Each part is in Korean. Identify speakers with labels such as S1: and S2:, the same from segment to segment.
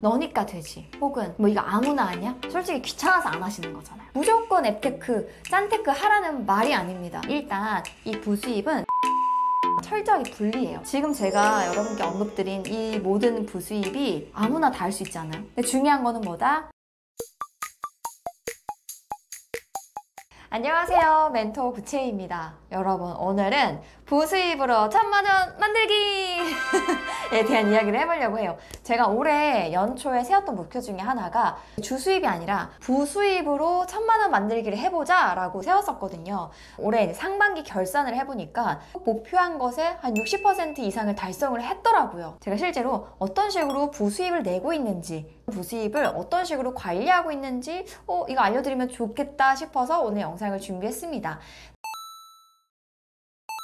S1: 너니까 되지, 혹은 뭐 이거 아무나 아니야? 솔직히 귀찮아서 안 하시는 거잖아요. 무조건 앱테크, 짠테크 하라는 말이 아닙니다. 일단 이 부수입은 철저하게 분리해요. 지금 제가 여러분께 언급드린 이 모든 부수입이 아무나 다 할 수 있잖아요. 근데 중요한 거는 뭐다? 안녕하세요, 멘토 구채희입니다. 여러분, 오늘은 부수입으로 1000만원 만들기에 대한 이야기를 해보려고 해요. 제가 올해 연초에 세웠던 목표 중에 하나가 주수입이 아니라 부수입으로 1000만원 만들기를 해보자 라고 세웠었거든요. 올해 상반기 결산을 해보니까 목표한 것의 한 60% 이상을 달성을 했더라고요. 제가 실제로 어떤 식으로 부수입을 내고 있는지, 부수입을 어떤 식으로 관리하고 있는지 이거 알려드리면 좋겠다 싶어서 오늘 영상을 준비했습니다.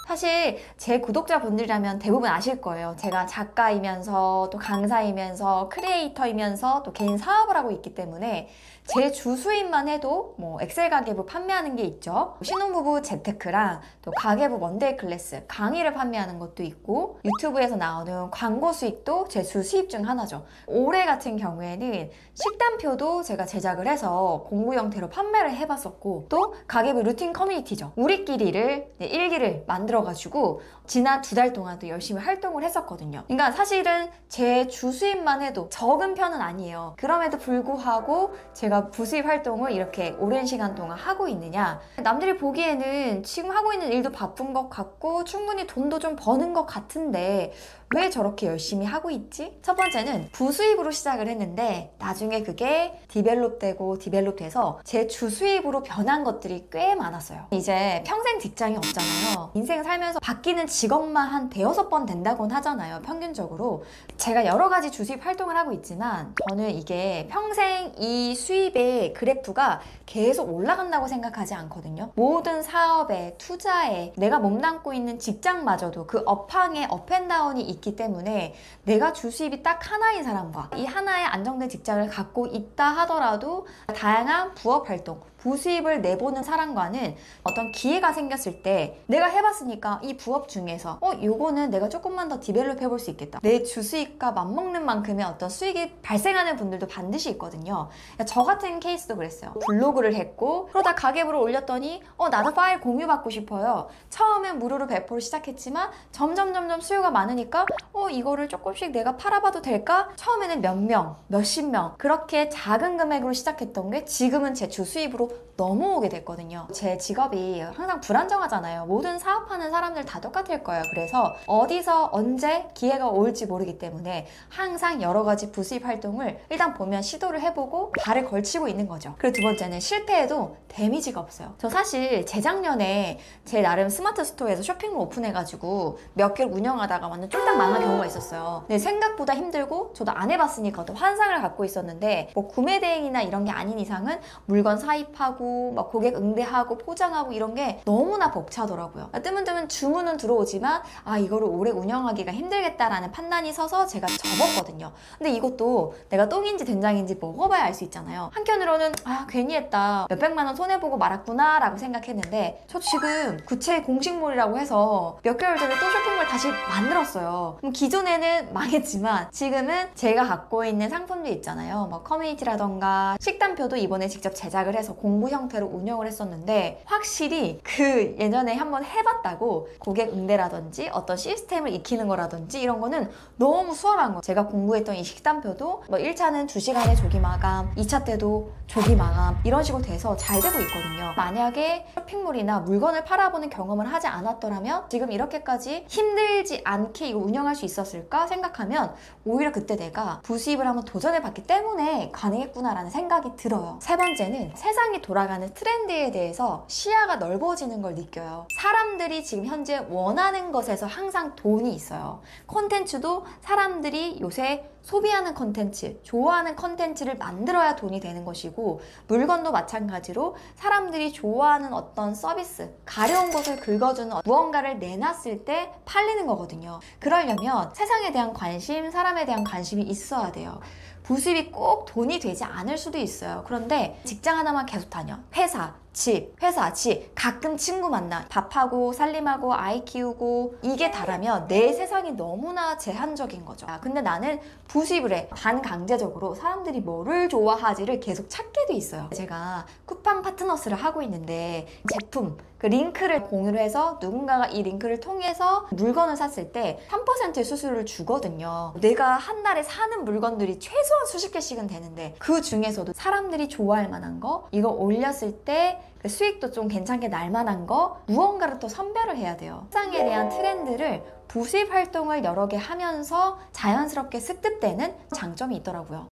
S1: 사실 제 구독자분들이라면 대부분 아실 거예요. 제가 작가이면서 또 강사이면서 크리에이터이면서 또 개인 사업을 하고 있기 때문에 제 주수입만 해도 뭐 엑셀 가계부 판매하는 게 있죠. 신혼부부 재테크랑 또 가계부 원데이 클래스 강의를 판매하는 것도 있고, 유튜브에서 나오는 광고 수익도 제 주수입 중 하나죠. 올해 같은 경우에는 식단표도 제가 제작을 해서 공부 형태로 판매를 해봤었고, 또 가계부 루틴 커뮤니티죠. 우리끼리를 일기를 만들어가지고 지난 2달 동안도 열심히 활동을 했었거든요. 그러니까 사실은 제 주수입만 해도 적은 편은 아니에요. 그럼에도 불구하고 제가 부수입 활동을 이렇게 오랜 시간 동안 하고 있느냐, 남들이 보기에는 지금 하고 있는 일도 바쁜 것 같고 충분히 돈도 좀 버는 것 같은데 왜 저렇게 열심히 하고 있지? 첫 번째는 부수입으로 시작을 했는데 나중에 그게 디벨롭돼서 제 주수입으로 변한 것들이 꽤 많았어요. 이제 평생 직장이 없잖아요. 인생 살면서 바뀌는 직업만 한 5-6번 된다곤 하잖아요, 평균적으로. 제가 여러 가지 주수입 활동을 하고 있지만 저는 이게 평생 이 수입의 그래프가 계속 올라간다고 생각하지 않거든요. 모든 사업에, 투자에, 내가 몸담고 있는 직장마저도 그 업황에 업앤다운이 있기 때문에 내가 주수입이 딱 하나인 사람과 이 하나의 안정된 직장을 갖고 있다 하더라도 다양한 부업 활동, 부수입을 내보는 사람과는 어떤 기회가 생겼을 때 내가 해봤으니까 이 부업 중에서 요거는 내가 조금만 더 디벨롭 해볼 수 있겠다, 내 주수입과 맞먹는 만큼의 어떤 수익이 발생하는 분들도 반드시 있거든요. 저 같은 케이스도 그랬어요. 블로그를 했고 그러다 가계부를 올렸더니 나도 파일 공유받고 싶어요. 처음엔 무료로 배포를 시작했지만 점점 수요가 많으니까 이거를 조금씩 내가 팔아봐도 될까? 처음에는 몇 명, 몇십 명 그렇게 작은 금액으로 시작했던 게 지금은 제 주수입으로 넘어오게 됐거든요. 제 직업이 항상 불안정하잖아요. 모든 사업하는 사람들 다 똑같을 거예요. 그래서 어디서 언제 기회가 올지 모르기 때문에 항상 여러 가지 부수입 활동을 일단 보면 시도를 해보고 발을 걸치고 있는 거죠. 그리고 두 번째는 실패해도 데미지가 없어요. 저 사실 재작년에 제 나름 스마트 스토어에서 쇼핑몰 오픈해가지고 몇 개월 운영하다가 완전 쫄딱 망한 경우가 있었어요. 근데 생각보다 힘들고 저도 안 해봤으니까 더 환상을 갖고 있었는데 뭐 구매 대행이나 이런 게 아닌 이상은 물건 사입하고 막 고객 응대하고 포장하고 이런 게 너무나 벅차더라고요. 뜨문뜨문 주문은 들어오지만 이거를 오래 운영하기가 힘들겠다라는 판단이 서서 제가 접었거든요. 근데 이것도 내가 똥인지 된장인지 먹어봐야 알 수 있잖아요. 한편으로는 괜히 했다, 몇백만 원 손해보고 말았구나 라고 생각했는데, 저 지금 구채 공식몰이라고 해서 몇 개월 전에 또 쇼핑몰 다시 만들었어요. 그럼 기존에는 망했지만 지금은 제가 갖고 있는 상품들 있잖아요. 뭐 커뮤니티라던가 식단표도 이번에 직접 제작을 해서 공부 형태로 운영을 했었는데, 확실히 그 예전에 한번 해봤다고 고객 응대라든지 어떤 시스템을 익히는 거라든지 이런 거는 너무 수월한 거예요. 제가 공부했던 이 식단표도 뭐 1차는 2시간의 조기 마감, 2차 때도 조기 마감 이런 식으로 돼서 잘 되고 있거든요. 만약에 쇼핑몰이나 물건을 팔아보는 경험을 하지 않았더라면 지금 이렇게까지 힘들지 않게 이거 운영할 수 있었을까 생각하면 오히려 그때 내가 부수입을 한번 도전해봤기 때문에 가능했구나라는 생각이 들어요. 세 번째는 세상이 돌아가는 트렌드에 대해서 시야가 넓어지는 걸 느껴요. 사람들이 지금 현재 원하는 것에서 항상 돈이 있어요. 콘텐츠도 사람들이 요새 소비하는 콘텐츠, 좋아하는 콘텐츠를 만들어야 돈이 되는 것이고, 물건도 마찬가지로 사람들이 좋아하는 어떤 서비스, 가려운 것을 긁어주는 무언가를 내놨을 때 팔리는 거거든요. 그러려면 세상에 대한 관심, 사람에 대한 관심이 있어야 돼요. 부수입이 꼭 돈이 되지 않을 수도 있어요. 그런데 직장 하나만 계속 다녀, 회사, 집, 회사, 집, 가끔 친구 만나, 밥하고 살림하고 아이 키우고 이게 다라면 내 세상이 너무나 제한적인 거죠. 근데 나는 부수입을 해. 반강제적으로 사람들이 뭐를 좋아하지를 계속 찾게 돼 있어요. 제가 쿠팡 파트너스를 하고 있는데 제품, 그 링크를 공유를 해서 누군가가 이 링크를 통해서 물건을 샀을 때 3%의 수수료를 주거든요. 내가 한 달에 사는 물건들이 최소한 수십 개씩은 되는데 그 중에서도 사람들이 좋아할 만한 거, 이거 올렸을 때 그 수익도 좀 괜찮게 날 만한 거, 무언가를 또 선별을 해야 돼요. 시장에 대한 트렌드를 부수입 활동을 여러 개 하면서 자연스럽게 습득되는 장점이 있더라고요.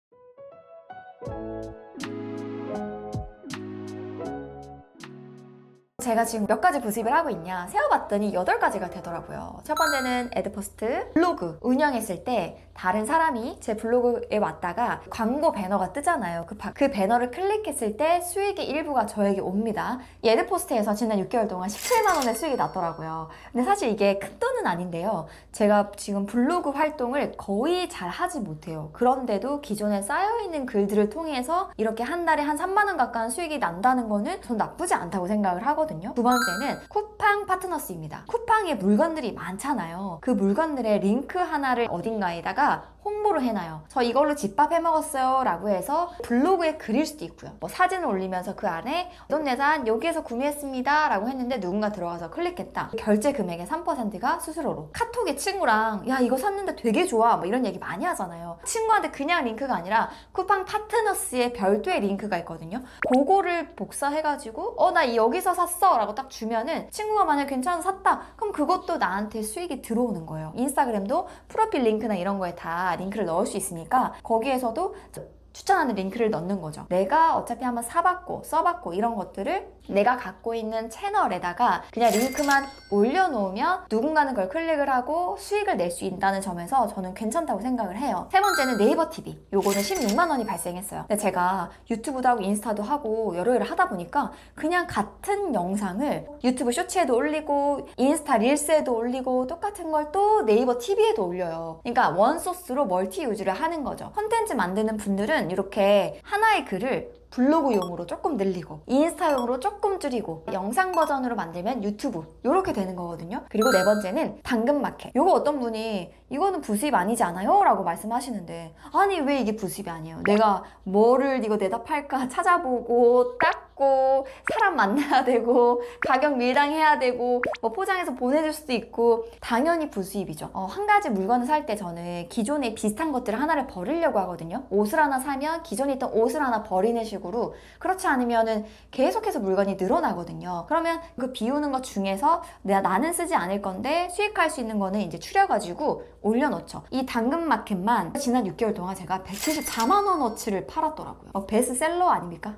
S1: 제가 지금 몇 가지 부수입을 하고 있냐 세어봤더니 8가지가 되더라고요. 첫 번째는 애드포스트, 블로그 운영했을 때 다른 사람이 제 블로그에 왔다가 광고 배너가 뜨잖아요. 그 배너를 클릭했을 때 수익의 일부가 저에게 옵니다. 이 애드포스트에서 지난 6개월 동안 17만 원의 수익이 났더라고요. 근데 사실 이게 큰 돈은 아닌데요. 제가 지금 블로그 활동을 거의 잘 하지 못해요. 그런데도 기존에 쌓여있는 글들을 통해서 이렇게 한 달에 한 3만 원 가까운 수익이 난다는 거는 전 나쁘지 않다고 생각을 하거든요. 두 번째는 쿠팡 파트너스입니다. 쿠팡에 물건들이 많잖아요. 그 물건들의 링크 하나를 어딘가에다가 홍보를 해놔요. 저 이걸로 집밥 해먹었어요 라고 해서 블로그에 그릴 수도 있고요. 뭐 사진을 올리면서 그 안에 내산 여기에서 구매했습니다 라고 했는데 누군가 들어가서 클릭했다. 결제 금액의 3%가 수수료로. 카톡에 친구랑 야 이거 샀는데 되게 좋아 뭐 이런 얘기 많이 하잖아요. 친구한테 그냥 링크가 아니라 쿠팡 파트너스의 별도의 링크가 있거든요. 그거를 복사해가지고 나 여기서 샀어 라고 딱 주면은 친구가 만약에 괜찮아서 샀다 그럼 그것도 나한테 수익이 들어오는 거예요. 인스타그램도 프로필 링크나 이런 거에 다 링크를 넣을 수 있으니까 거기에서도 추천하는 링크를 넣는 거죠. 내가 어차피 한번 사봤고 써봤고 이런 것들을 내가 갖고 있는 채널에다가 그냥 링크만 올려놓으면 누군가는 그걸 클릭을 하고 수익을 낼 수 있다는 점에서 저는 괜찮다고 생각을 해요. 세 번째는 네이버 TV. 요거는 16만 원이 발생했어요. 근데 제가 유튜브도 하고 인스타도 하고 여러 일을 하다 보니까 그냥 같은 영상을 유튜브 쇼츠에도 올리고 인스타 릴스에도 올리고 똑같은 걸 또 네이버 TV에도 올려요. 그러니까 원소스로 멀티 유지를 하는 거죠. 컨텐츠 만드는 분들은 이렇게 하나의 글을 블로그용으로 조금 늘리고 인스타용으로 조금 줄이고 영상 버전으로 만들면 유튜브 이렇게 되는 거거든요. 그리고 네 번째는 당근마켓. 요거 어떤 분이 이거는 부수입 아니지 않아요? 라고 말씀하시는데 아니 왜 이게 부수입이 아니에요? 내가 뭐를 이거 내다 팔까 찾아보고 닦고 사람 만나야 되고 가격 밀당해야 되고 뭐 포장해서 보내줄 수도 있고 당연히 부수입이죠. 한 가지 물건을 살 때 저는 기존에 비슷한 것들을 하나를 버리려고 하거든요. 옷을 하나 사면 기존에 있던 옷을 하나 버리는 식으로. 그렇지 않으면은 계속해서 물건이 늘어나거든요. 그러면 그 비우는 것 중에서 나는 쓰지 않을 건데 수익할 수 있는 거는 이제 추려가지고 올려놓죠. 이 당근마켓만 지난 6개월 동안 제가 174만 원어치를 팔았더라고요. 베스트셀러 아닙니까?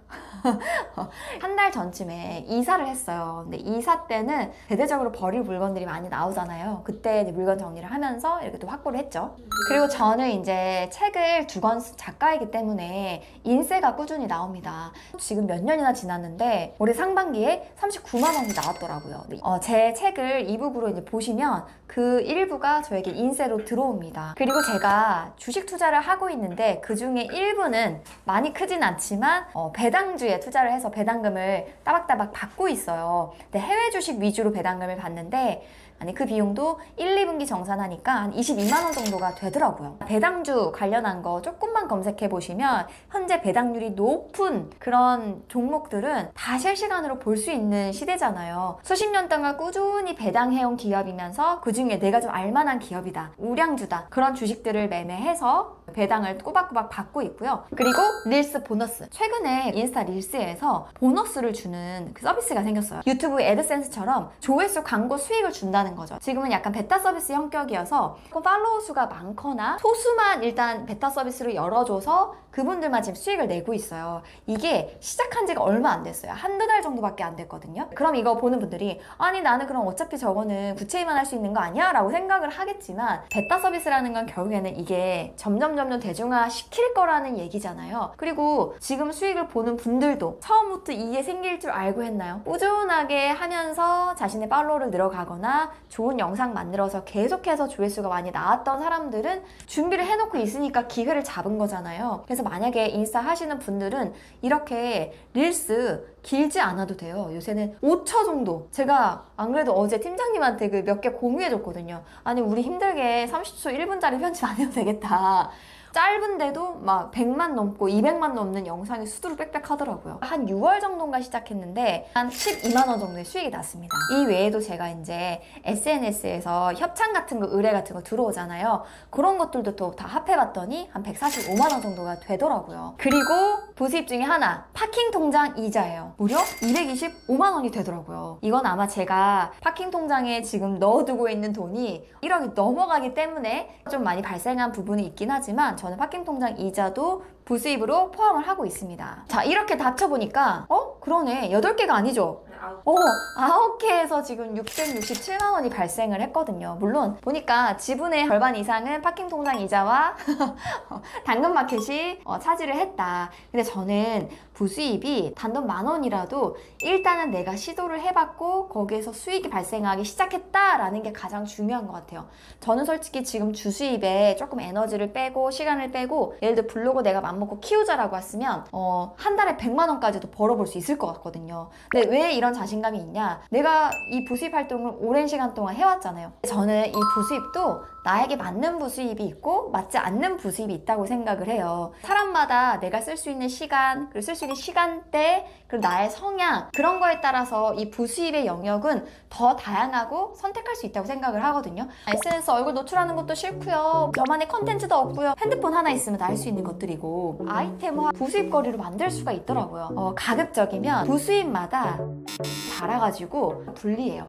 S1: 한 달 전쯤에 이사를 했어요. 근데 이사 때는 대대적으로 버릴 물건들이 많이 나오잖아요. 그때 이제 물건 정리를 하면서 이렇게 또 확보를 했죠. 그리고 저는 이제 책을 2권 쓴 작가이기 때문에 인세가 꾸준히 나옵니다. 지금 몇 년이나 지났는데 올해 상반기에 39만 원이 나왔더라고요. 제 책을 이북으로 이제 보시면 그 일부가 저에게 인세로 들어옵니다. 그리고 제가 주식 투자를 하고 있는데 그 중에 일부는 많이 크진 않지만 배당주에 투자를 해서 배당금을 따박따박 받고 있어요. 근데 해외 주식 위주로 배당금을 받는데 그 비용도 1, 2분기 정산하니까 한 22만 원 정도가 되더라고요. 배당주 관련한 거 조금만 검색해 보시면 현재 배당률이 높은 그런 종목들은 다 실시간으로 볼 수 있는 시대잖아요. 수십 년 동안 꾸준히 배당해온 기업이면서 그 중에 내가 좀 알만한 기업이다, 우량주다 그런 주식들을 매매해서 배당을 꼬박꼬박 받고 있고요. 그리고 릴스 보너스. 최근에 인스타 릴스에서 보너스를 주는 그 서비스가 생겼어요. 유튜브 애드센스처럼 조회수 광고 수익을 준다는 거죠. 지금은 약간 베타 서비스 형격이어서 팔로워 수가 많거나 소수만 일단 베타 서비스로 열어줘서 그분들만 지금 수익을 내고 있어요. 이게 시작한 지가 얼마 안 됐어요. 한두 달 정도밖에 안 됐거든요. 그럼 이거 보는 분들이 아니 나는 그럼 어차피 저거는 부채만 할 수 있는 거 아니야? 라고 생각을 하겠지만 베타 서비스라는 건 결국에는 이게 점점 점점 대중화 시킬 거라는 얘기잖아요. 그리고 지금 수익을 보는 분들도 처음부터 이게 생길 줄 알고 했나요? 꾸준하게 하면서 자신의 팔로우를 늘어가거나 좋은 영상 만들어서 계속해서 조회수가 많이 나왔던 사람들은 준비를 해놓고 있으니까 기회를 잡은 거잖아요. 그래서 만약에 인스타 하시는 분들은 이렇게 릴스 길지 않아도 돼요. 요새는 5초 정도. 제가 안 그래도 어제 팀장님한테 그 몇 개 공유해줬거든요. 아니 우리 힘들게 30초 1분짜리 편집 안 해도 되겠다. 짧은데도 막 100만 넘고 200만 넘는 영상이 수두룩 빽빽 하더라고요. 한 6월 정도인가 시작했는데 한 12만 원 정도의 수익이 났습니다. 이 외에도 제가 이제 SNS에서 협찬 같은 거, 의뢰 같은 거 들어오잖아요. 그런 것들도 또 다 합해봤더니 한 145만 원 정도가 되더라고요. 그리고 부수입 중에 하나, 파킹 통장 이자예요. 무려 225만 원이 되더라고요. 이건 아마 제가 파킹 통장에 지금 넣어두고 있는 돈이 1억이 넘어가기 때문에 좀 많이 발생한 부분이 있긴 하지만 저는 파킹 통장 이자도 부수입으로 포함을 하고 있습니다. 자, 이렇게 다 합쳐보니까 그러네. 8개가 아니죠? 9개에서 지금 667만 원이 발생을 했거든요. 물론 보니까 지분의 절반 이상은 파킹 통장 이자와 당근마켓이 차지를 했다. 근데 저는 부수입이 단돈 10,000원이라도 일단은 내가 시도를 해봤고 거기에서 수익이 발생하기 시작했다라는 게 가장 중요한 것 같아요. 저는 솔직히 지금 주수입에 조금 에너지를 빼고 시간을 빼고 예를 들어 블로그 내가 맘먹고 키우자라고 했으면 한 달에 100만 원까지도 벌어볼 수 있을 것 같거든요. 근데 왜 이런 자신감이 있냐? 내가 이 부수입 활동을 오랜 시간 동안 해왔잖아요. 저는 이 부수입도 나에게 맞는 부수입이 있고 맞지 않는 부수입이 있다고 생각을 해요. 사람마다 내가 쓸 수 있는 시간, 그리고 쓸 수 있는 시간대, 그리고 나의 성향, 그런 거에 따라서 이 부수입의 영역은 더 다양하고 선택할 수 있다고 생각을 하거든요. SNS 얼굴 노출하는 것도 싫고요. 저만의 컨텐츠도 없고요. 핸드폰 하나 있으면 다 할 수 있는 것들이고 아이템화 부수입거리로 만들 수가 있더라고요. 가급적이면 부수입마다 달아가지고 분리해요.